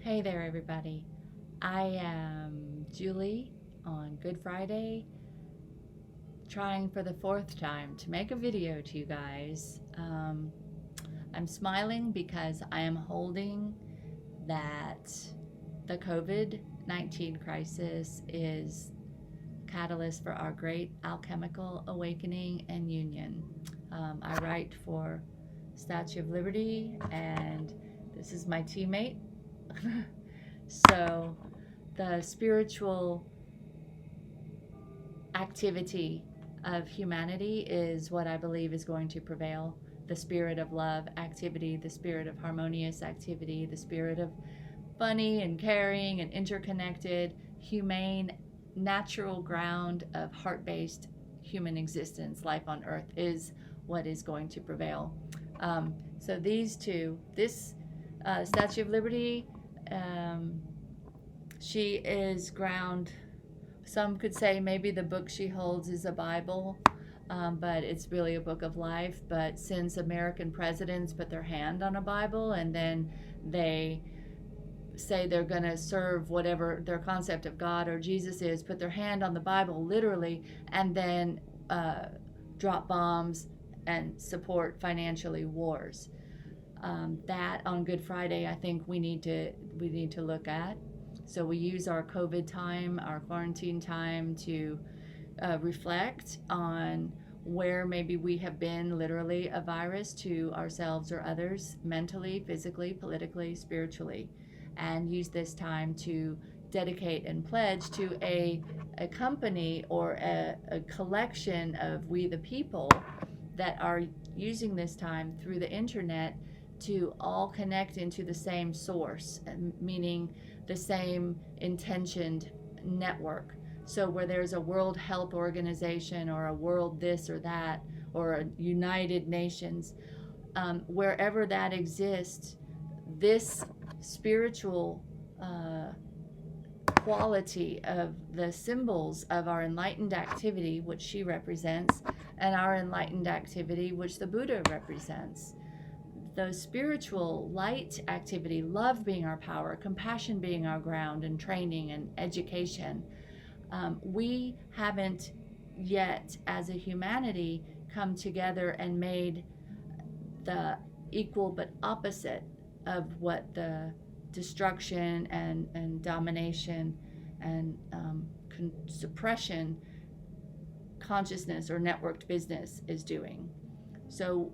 Hey there, everybody. I am Julie on Good Friday, trying for the fourth time to make a video to you guys. I'm smiling because I am holding that the COVID-19 crisis is catalyst for our great alchemical awakening and union. I write for Statue of Liberty, and this is my teammate. So the spiritual activity of humanity is what I believe is going to prevail. The spirit of love activity, the spirit of harmonious activity, the spirit of funny and caring and interconnected, humane, natural ground of heart-based human existence, life on earth, is what is going to prevail. So these two, this Statue of Liberty, she is ground. Some could say maybe the book she holds is a Bible, but it's really a book of life. But since American presidents put their hand on a Bible and then they say they're going to serve whatever their concept of God or Jesus is, put their hand on the Bible literally, and then drop bombs and support financially wars. That on Good Friday, I think we need to look at. So we use our COVID time, our quarantine time, to reflect on where maybe we have been literally a virus to ourselves or others, mentally, physically, politically, spiritually, and use this time to dedicate and pledge to a company or a collection of we the people that are using this time through the internet to all connect into the same source, meaning the same intentioned network. So where there's a World Health Organization or a world this or that or a United Nations, wherever that exists, this spiritual quality of the symbols of our enlightened activity, which she represents, and our enlightened activity, which the Buddha represents. The spiritual light activity, love being our power, compassion being our ground, and training and education. We haven't yet, as a humanity, come together and made the equal but opposite of what the destruction and domination and suppression consciousness or networked business is doing. So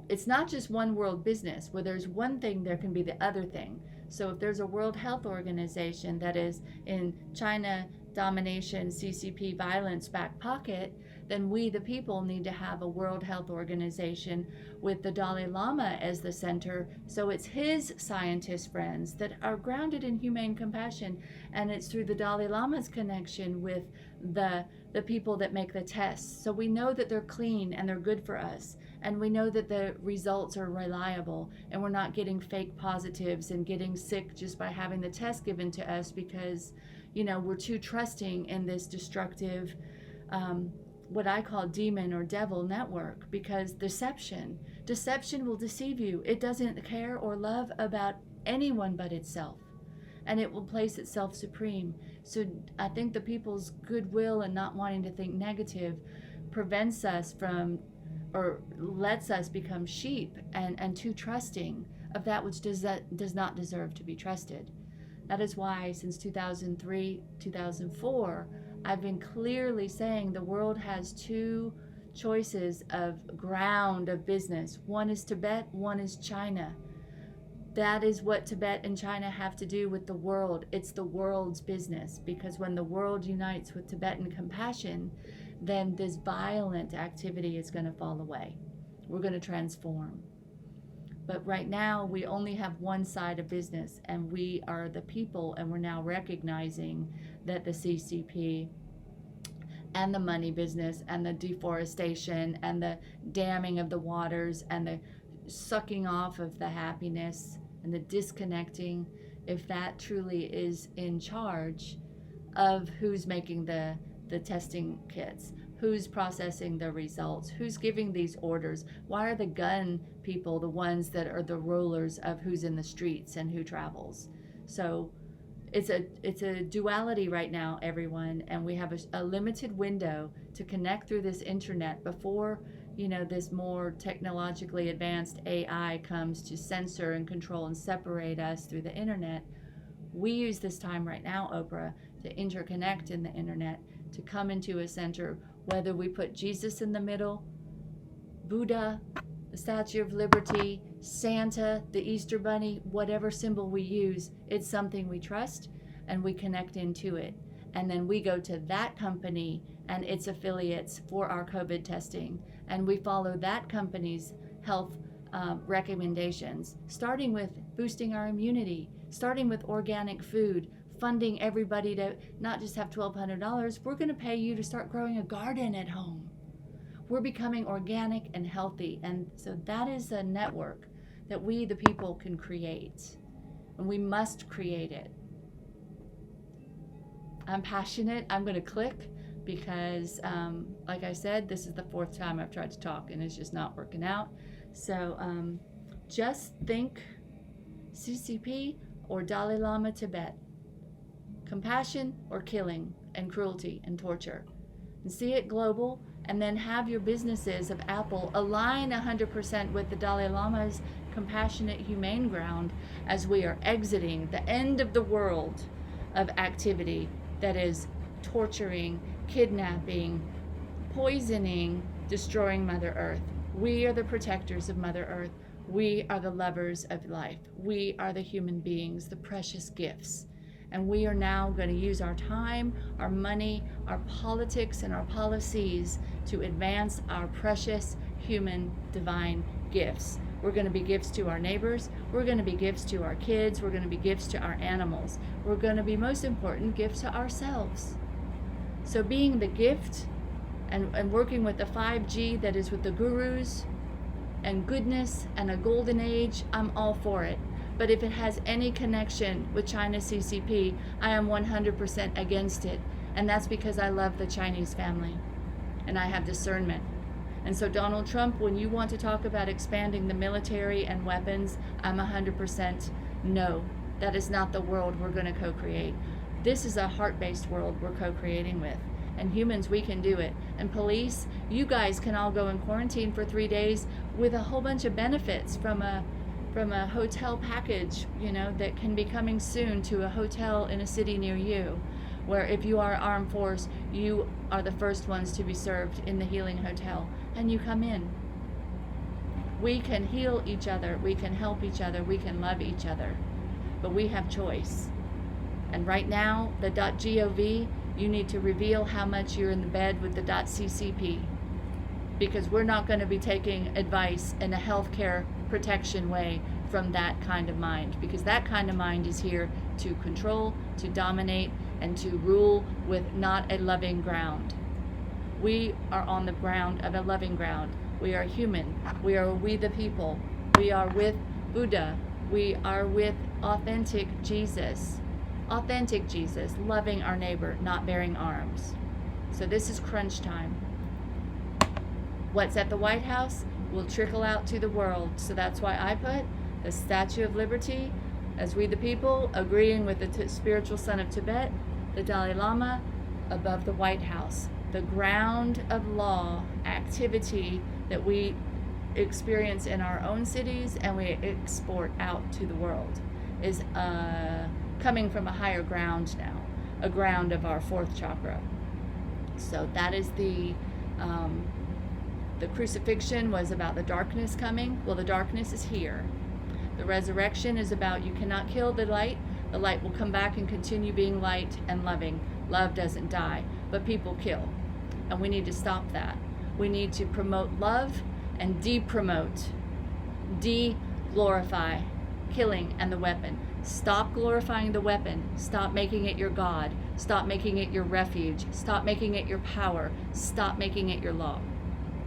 it's not just one world business. Where there's one thing, there can be the other thing. So if there's a World Health Organization that is in China domination, CCP violence back pocket, then we the people need to have a World Health Organization with the Dalai Lama as the center. So it's his scientist friends that are grounded in humane compassion, and it's through the Dalai Lama's connection with the people that make the tests. So we know that they're clean and they're good for us, and we know that the results are reliable, and we're not getting fake positives and getting sick just by having the test given to us because, we're too trusting in this destructive, what I call demon or devil network, because deception will deceive you. It doesn't care or love about anyone but itself, and it will place itself supreme. So I think the people's goodwill and not wanting to think negative prevents us from, or lets us become sheep and too trusting of that which does not deserve to be trusted. That is why since 2003, 2004, I've been clearly saying the world has two choices of ground of business. One is Tibet, one is China. That is what Tibet and China have to do with the world. It's the world's business, because when the world unites with Tibetan compassion, then this violent activity is going to fall away. We're going to transform. But right now, we only have one side of business, and we are the people, and we're now recognizing that the CCP and the money business and the deforestation and the damming of the waters and the sucking off of the happiness and the disconnecting, if that truly is in charge of who's making the testing kits, who's processing the results, who's giving these orders, why are the gun people the ones that are the rulers of who's in the streets and who travels? So it's a duality right now, everyone, and we have a limited window to connect through this internet before, you know, this more technologically advanced AI comes to censor and control and separate us through the internet. We use this time right now, Oprah, to interconnect in the internet, to come into a center, whether we put Jesus in the middle, Buddha, the Statue of Liberty, Santa, the Easter Bunny, whatever symbol we use, it's something we trust and we connect into it. And then we go to that company and its affiliates for our COVID testing. And we follow that company's health recommendations, starting with boosting our immunity, starting with organic food, funding everybody to not just have $1,200. We're going to pay you to start growing a garden at home. We're becoming organic and healthy. And so that is a network that we, the people, can create. And we must create it. I'm passionate. I'm going to click because, like I said, this is the 4th time I've tried to talk and it's just not working out. So just think CCP or Dalai Lama Tibet. Compassion or killing and cruelty and torture. And see it global, and then have your businesses of Apple align 100% with the Dalai Lama's compassionate, humane ground as we are exiting the end of the world of activity that is torturing, kidnapping, poisoning, destroying Mother Earth. We are the protectors of Mother Earth. We are the lovers of life. We are the human beings, the precious gifts. And we are now going to use our time, our money, our politics, and our policies to advance our precious human divine gifts. We're going to be gifts to our neighbors. We're going to be gifts to our kids. We're going to be gifts to our animals. We're going to be, most important, gifts to ourselves. So being the gift and working with the 5G that is with the gurus and goodness and a golden age, I'm all for it. But if it has any connection with China CCP, I am 100% against it. And that's because I love the Chinese family and I have discernment. And so Donald Trump, when you want to talk about expanding the military and weapons, I'm 100% no. That is not the world we're going to co-create. This is a heart-based world we're co-creating with. And humans, we can do it. And police, you guys can all go in quarantine for 3 days with a whole bunch of benefits from a hotel package, you know, that can be coming soon to a hotel in a city near you, where if you are armed force, you are the first ones to be served in the healing hotel, and you come in. We can heal each other, we can help each other, we can love each other, but we have choice. And right now, the .gov, you need to reveal how much you're in the bed with the .ccp, because we're not going to be taking advice in a healthcare protection way from that kind of mind, because that kind of mind is here to control, to dominate, and to rule with not a loving ground. We are on the ground of a loving ground. We are human. We are we the people. We are with Buddha. We are with authentic Jesus, loving our neighbor, not bearing arms. So this is crunch time. What's at the White House will trickle out to the world. So that's why I put the Statue of Liberty as we the people, agreeing with the spiritual son of Tibet, the Dalai Lama, above the White House. The ground of law activity that we experience in our own cities and we export out to the world is coming from a higher ground now, a ground of our 4th chakra. So that is the crucifixion was about the darkness coming. Well, the darkness is here. The resurrection is about you cannot kill the light. The light will come back and continue being light and loving. Love doesn't die, but people kill. And we need to stop that. We need to promote love and de-promote, de-glorify killing and the weapon. Stop glorifying the weapon. Stop making it your God. Stop making it your refuge. Stop making it your power. Stop making it your law.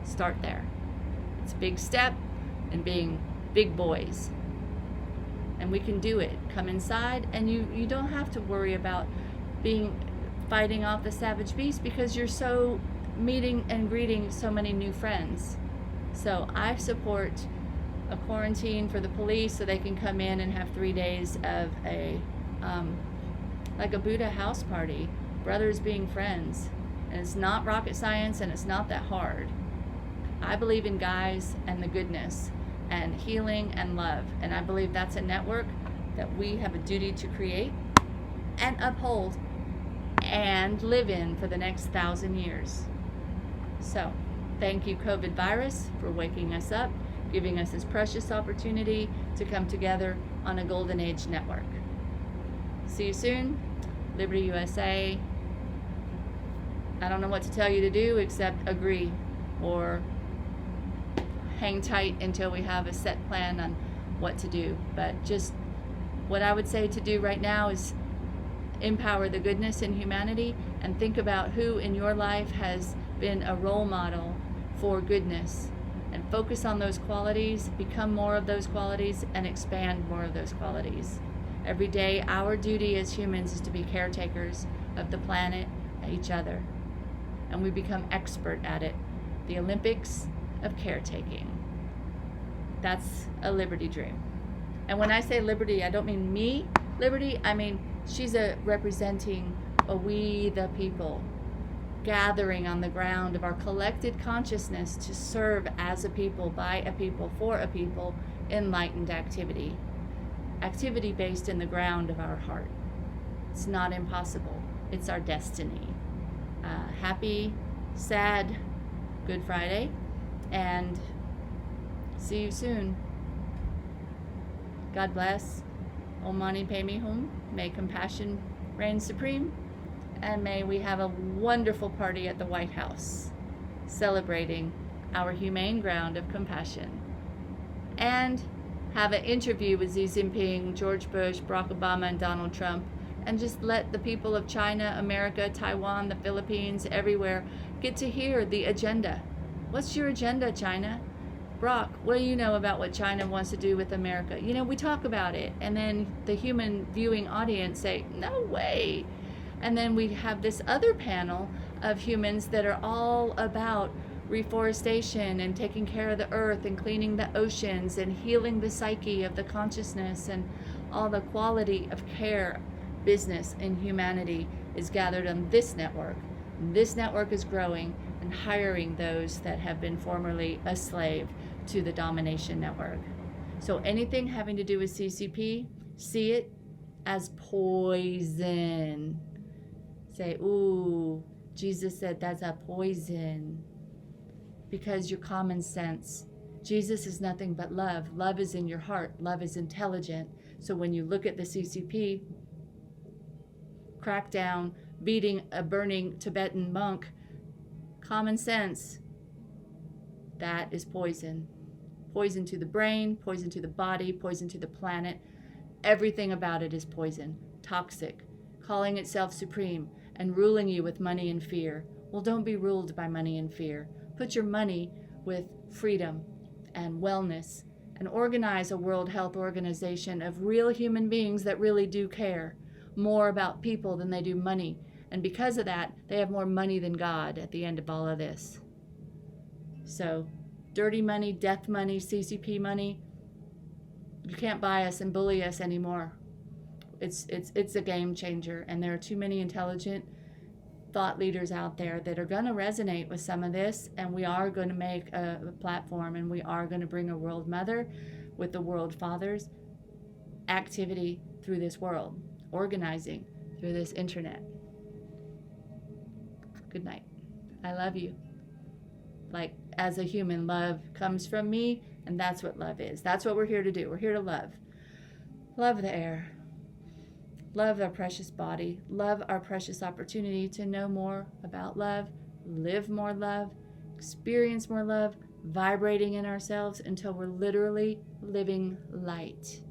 Start there. It's a big step in being big boys. And we can do it. Come inside, and you don't have to worry about fighting off the savage beast, because you're so meeting and greeting so many new friends. So I support a quarantine for the police so they can come in and have 3 days of a like a Buddha house party, brothers being friends. And it's not rocket science, and it's not that hard. I believe in guys and the goodness and healing and love. And I believe that's a network that we have a duty to create and uphold and live in for the next 1,000 years. So, thank you, COVID virus, for waking us up, giving us this precious opportunity to come together on a Golden Age network. See you soon. Liberty USA. I don't know what to tell you to do except agree or hang tight until we have a set plan on what to do. But just what I would say to do right now is empower the goodness in humanity and think about who in your life has been a role model for goodness, and focus on those qualities, become more of those qualities, and expand more of those qualities. Every day, our duty as humans is to be caretakers of the planet and each other, and we become expert at it. The Olympics of caretaking. That's a liberty dream. And when I say liberty, I don't mean me, liberty, I mean she's representing a we the people, gathering on the ground of our collected consciousness to serve as a people, by a people, for a people, enlightened activity. Activity based in the ground of our heart. It's not impossible. It's our destiny. Happy, sad Good Friday, and see you soon. God bless. Om Mani Padme Hum. May compassion reign supreme, and may we have a wonderful party at the White House, celebrating our humane ground of compassion, and have an interview with Xi Jinping, George Bush, Barack Obama, and Donald Trump, and just let the people of China, America, Taiwan, the Philippines, everywhere get to hear the agenda. What's your agenda, China? Brock, what do you know about what China wants to do with America? You know, we talk about it, and then the human viewing audience say, no way. And then we have this other panel of humans that are all about reforestation and taking care of the earth and cleaning the oceans and healing the psyche of the consciousness, and all the quality of care business in humanity is gathered on this network. And this network is growing and hiring those that have been formerly a slave to the domination network. So anything having to do with CCP, see it as poison. Say, ooh, Jesus said that's a poison. Because your common sense. Jesus is nothing but love. Love is in your heart. Love is intelligent. So when you look at the CCP crackdown, beating a burning Tibetan monk, common sense, that is poison. Poison to the brain, poison to the body, poison to the planet. Everything about it is poison, toxic, calling itself supreme, and ruling you with money and fear. Well, don't be ruled by money and fear. Put your money with freedom and wellness, and organize a World Health Organization of real human beings that really do care more about people than they do money. And because of that, they have more money than God at the end of all of this. So, dirty money, death money, CCP money, you can't buy us and bully us anymore. It's a game changer, and there are too many intelligent thought leaders out there that are going to resonate with some of this, and we are going to make a platform, and we are going to bring a world mother with the world fathers activity through this world, organizing through this internet. Good night. I love you. Like, as a human, love comes from me, and that's what love is. That's what we're here to do. We're here to love. Love the air. Love our precious body. Love our precious opportunity to know more about love, live more love, experience more love, vibrating in ourselves until we're literally living light.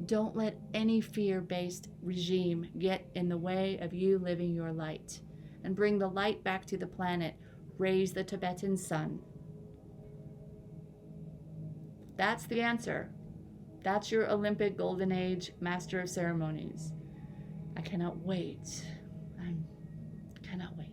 Don't let any fear-based regime get in the way of you living your light. And bring the light back to the planet. Raise the Tibetan sun. That's the answer. That's your Olympic Golden Age Master of Ceremonies. I cannot wait. I cannot wait.